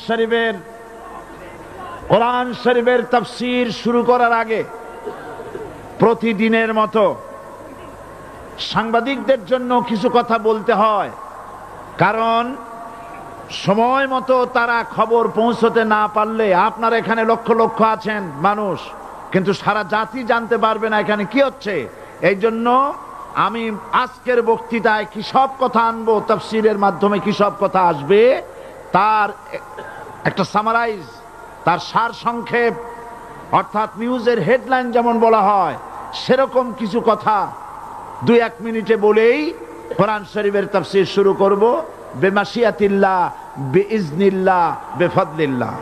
শরীফের তাফসীর শুরু করার আগে প্রতিদিনের মতো সাংবাদিকদের জন্য কিছু কথা বলতে হয়, কারণ সময় মতো তারা খবর পৌঁছতে না পারলে, আপনারা এখানে লক্ষ লক্ষ আছেন মানুষ, কিন্তু সারা জাতি জানতে পারবে না এখানে কি হচ্ছে। এই জন্য আমি আজকের বক্তৃতায় কি সব কথা আনবো, তাফসীরের মাধ্যমে কি সব কথা আসবে, তার একটা সামারাইজ, তার সার সংক্ষেপ, অর্থাৎ নিউজের হেডলাইন যেমন বলা হয় সেরকম কিছু কথা 2-1 মিনিটে বলেই কোরআন শরীফের তাফসীর শুরু করব। বেমাশিয়াতিল্লাহ, বিইজনিল্লাহ, বেফাদলিল্লাহ।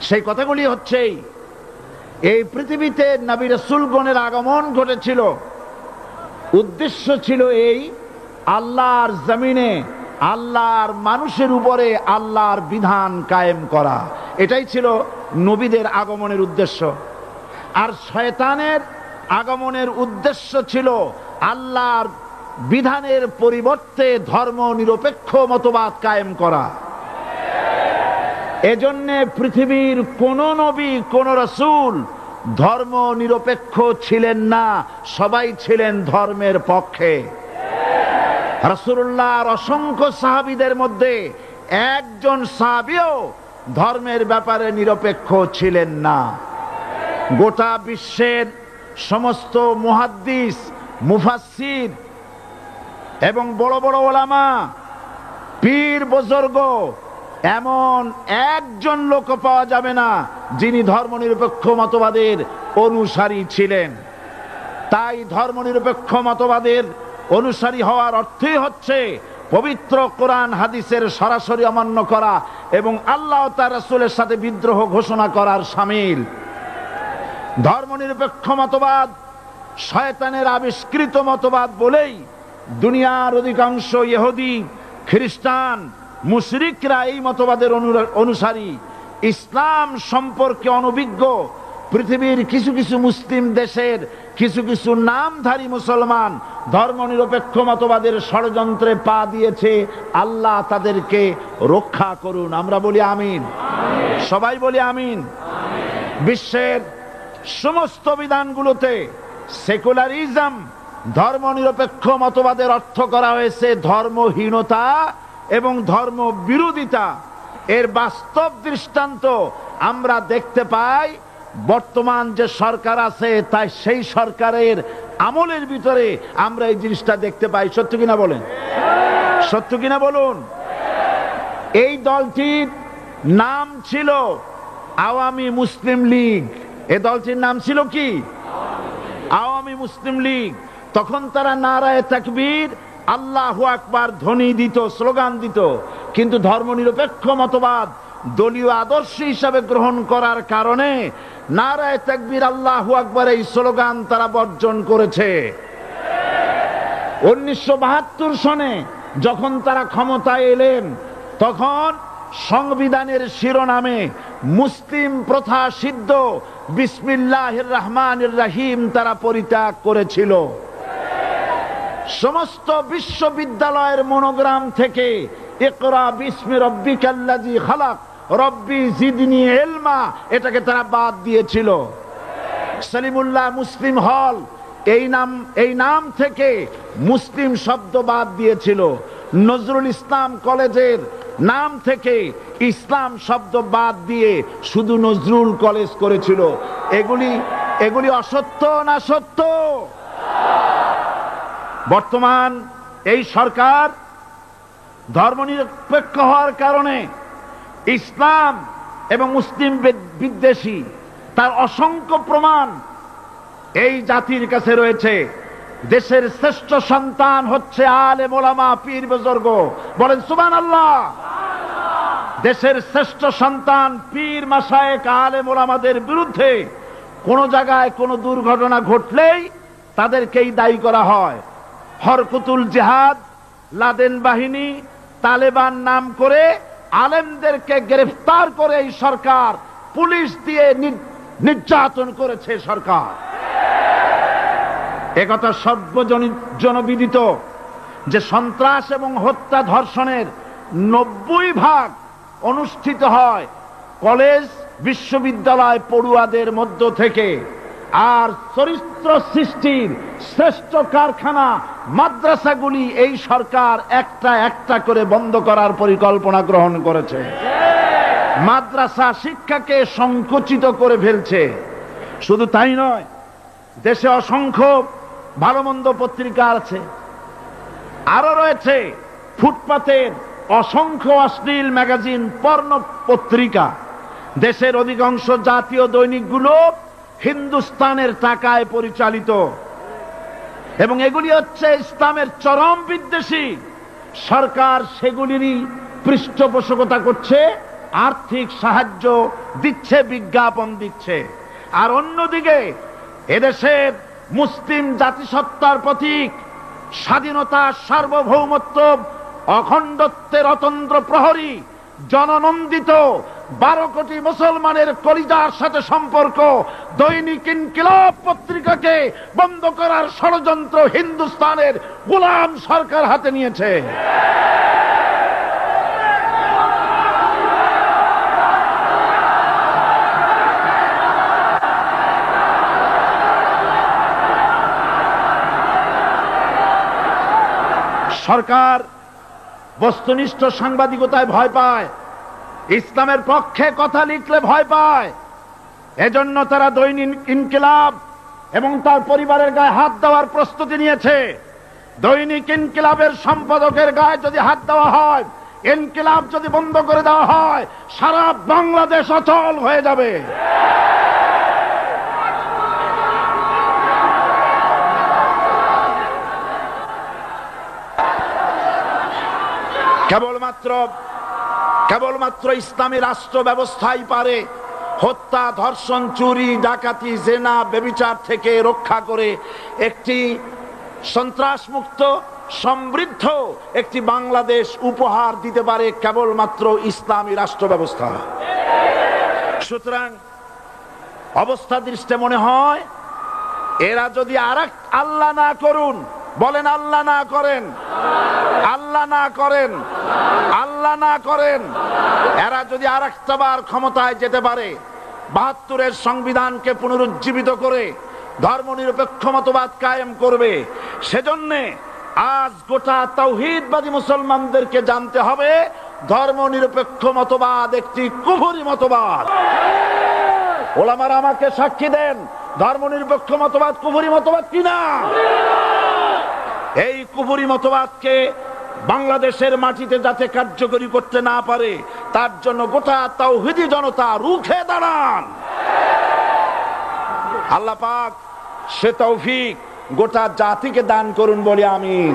সেই কথাগুলি হচ্ছে, এই পৃথিবীতে নবী রাসূলগণের আগমন ঘটেছিল, উদ্দেশ্য ছিল এই আল্লাহর জমিনে আল্লাহর মানুষের উপরে আল্লাহর বিধান কায়েম করা। এটাই ছিল নবীদের আগমনের উদ্দেশ্য। আর শয়তানের আগমনের উদ্দেশ্য ছিল আল্লাহর বিধানের পরিবর্তে ধর্ম নিরপেক্ষ মতবাদ কায়েম করা। এজন্যে পৃথিবীর কোন নবী, কোন রাসূল ধর্ম নিরপেক্ষ ছিলেন না, সবাই ছিলেন ধর্মের পক্ষে। রাসূলুল্লাহর অসংখ্য সাহাবীদের মধ্যে একজন সাহাবীও ধর্মের ব্যাপারে নিরপেক্ষ ছিলেন না। গোটা বিশ্বের সমস্ত মুহাদ্দিস, মুফাসসির এবং বড় বড় ওলামা, পীর বুজুর্গ, এমন একজন লোক পাওয়া যাবে না যিনি ধর্মনিরপেক্ষ মতবাদের অনুসারী ছিলেন। তাই ধর্মনিরপেক্ষ মতবাদের অনুসারী হওয়ার অর্থই হচ্ছে পবিত্র কোরআন হাদিসের সরাসরি অমান্য করা এবং আল্লাহ ও তার রাসূলের সাথে বিদ্রোহ ঘোষণা করার শামিল। ধর্মনিরপেক্ষ মতবাদ শয়তানের আবিষ্কৃত মতবাদ বলেই দুনিয়ার অধিকাংশ ইহুদি, খ্রিস্টান, মুশরিকরা এই মতবাদের অনুসারী। ইসলাম সম্পর্কে অনভিজ্ঞ পৃথিবীর কিছু কিছু মুসলিম দেশের কিছু কিছু নামধারী মুসলমান ধর্মনিরপেক্ষ মতবাদের ষড়যন্ত্রে পা দিয়েছে। আল্লাহ তাদেরকে রক্ষা করুন। আমরা বলি আমিন, সবাই বলি আমিন। বিশ্বের সমস্ত বিধানগুলোতে সেকুলারিজম, ধর্মনিরপেক্ষ মতবাদের অর্থ করা হয়েছে ধর্মহীনতা এবং ধর্ম বিরোধিতা। এর বাস্তব দৃষ্টান্ত আমরা দেখতে পাই বর্তমান যে সরকার আছে, তাই সেই সরকারের আমলের ভিতরে আমরা এই জিনিসটা দেখতে পাই। সত্য কিনা বলেন? সত্য কিনা বলুন? এই দলটির নাম ছিল আওয়ামী মুসলিম লীগ। এই দলটির নাম ছিল কি? আওয়ামী মুসলিম লীগ। তখন তারা নারায়ে তাকবীর, আল্লাহু আকবার ধ্বনি দিত, স্লোগান দিত, কিন্তু ধর্মনিরপেক্ষ মতবাদ দলীয় আদর্শ হিসাবে গ্রহণ করার কারণে নারায়ে তাকবীর, আল্লাহু আকবার এই স্লোগান তারা বর্জন করেছে। 1972 সনে যখন তারা ক্ষমতায় এলেন, তখন সংবিধানের শিরোনামে মুসলিম প্রথা সিদ্ধ বিসমিল্লাহির রহমানির রহিম তারা পরিত্যাগ করেছিল। সমস্ত বিশ্ববিদ্যালয়ের মনোগ্রাম থেকে ইকরা বিসমি রাব্বিকাল্লাযী খালাক, রব্বি জিদনি ইলমা, এটাকে তারা বাদ দিয়েছিল। সলিমুল্লাহ মুসলিম হল, এই নাম থেকে মুসলিম শব্দ বাদ দিয়েছিল। নজরুল ইসলাম কলেজের নাম থেকে ইসলাম শব্দ বাদ দিয়ে শুধু নজরুল কলেজ করেছিল। এগুলি অসত্য না সত্য? বর্তমান এই সরকার ধর্মনিরপেক্ষ হওয়ার কারণে ইসলাম এবং মুসলিম বিদ্বেষী, তার অসংখ্য প্রমাণ এই জাতির কাছে রয়েছে। দেশের শ্রেষ্ঠ সন্তান হচ্ছে আলেম ওলামা, পীর বুজুর্গ। বলেন সুবহানাল্লাহ। দেশের শ্রেষ্ঠ সন্তান পীর মাশায়েখ আলেম ওলামাদের বিরুদ্ধে কোন জায়গায় কোন দুর্ঘটনা ঘটলেই তাদেরকেই দায়ী করা হয়। হরকুতুল জিহাদ, লাদেন বাহিনী, তালেবান নাম করে আলেমদেরকে গ্রেফতার করে এই সরকার পুলিশ দিয়ে নির্যাতন করেছে সরকার। একথা সর্বজনবিদিত যে সন্ত্রাস এবং হত্যা ধর্ষণের 90% অনুষ্ঠিত হয় কলেজ বিশ্ববিদ্যালয় পড়ুয়াদের মধ্য থেকে। আর চরিত্র সৃষ্টির শ্রেষ্ঠ কারখানা মাদ্রাসাগুলি এই সরকার একটা একটা করে বন্ধ করার পরিকল্পনা গ্রহণ করেছে। মাদ্রাসা শিক্ষাকে সংকুচিত করে ফেলছে। শুধু তাই নয়, দেশে অসংখ্য ভালো মন্দ পত্রিকা আছে, আরো রয়েছে ফুটপাতের অসংখ্য অশ্লীল ম্যাগাজিন, পর্ণ পত্রিকা। দেশের অধিকাংশ জাতীয় দৈনিকগুলো হিন্দুস্তানের টাকায় পরিচালিত এবং এগুলি হচ্ছে ইসলামের চরম বিদ্বেষী। সরকার সেগুলিরই পৃষ্ঠপোষকতা করছে, আর্থিক সাহায্য দিচ্ছে, বিজ্ঞাপন দিচ্ছে। আর অন্যদিকে এদেশের মুসলিম জাতিসত্তার প্রতীক, স্বাধীনতা, সার্বভৌমত্ব, অখণ্ডত্বের অতন্ত্র প্রহরী, জননন্দিত 12 কোটি মুসলমানের কলিজার সাথে সম্পর্ক দৈনিক ইনকিলাব পত্রিকাকে বন্ধ করার ষড়যন্ত্র হিন্দুস্তানের গোলাম সরকার হাতে নিয়েছে। সরকার বস্তুনিষ্ঠ সাংবাদিকতায় ভয় পায়, ইসলামের পক্ষে কথা লিখলে ভয় পায়। এজন্য তারা দৈনিক ইনকিলাব এবং তার পরিবারের গায়ে হাত দেওয়ার প্রস্তুতি নিয়েছে। দৈনিক ইনকিলাবের সম্পাদকের গায়ে যদি হাত দেওয়া হয়, ইনকিলাব যদি বন্ধ করে দেওয়া হয়, সারা বাংলাদেশ অচল হয়ে যাবে। কেবলমাত্র ইসলামী রাষ্ট্র ব্যবস্থাই পারে হত্যা, ধর্ষণ, চুরি, ডাকাতি, জেনা, ব্যভিচার থেকে রক্ষা করে একটি সন্ত্রাসমুক্ত সমৃদ্ধ একটি বাংলাদেশ উপহার দিতে পারে কেবলমাত্র ইসলামী রাষ্ট্র ব্যবস্থা। সুতরাং অবস্থা দৃষ্টে মনে হয় এরা যদি আরেক আল্লাহ না করুন, বলেন আল্লাহ না করেন, আল্লাহ না করেন, আল্লাহ না করেন, এরা যদি আরেকটা বার ক্ষমতায় যেতে পারে, ৭২-এর সংবিধানকে পুনরুজ্জীবিত করে ধর্মনিরপেক্ষ মতবাদ কায়েম করবে, সেজন্যে আজ গোটা তাওহীদবাদী মুসলমানদেরকে জানতে হবে ধর্মনিরপেক্ষ মতবাদ একটি কুফরি মতবাদ। ওলামারা আমাকে সাক্ষী দেন, ধর্মনিরপেক্ষ মতবাদ কুফরি মতবাদ কিনা। এই কুফরি মতবাদকে বাংলাদেশের মাটিতে যাতে কার্যকরী করতে না পারে, তার জন্য গোটা তাওহীদি জনতা রুখে দাঁড়ান। আল্লাহ পাক সে তৌফিক গোটা জাতিকে দান করুন বলি আমিন।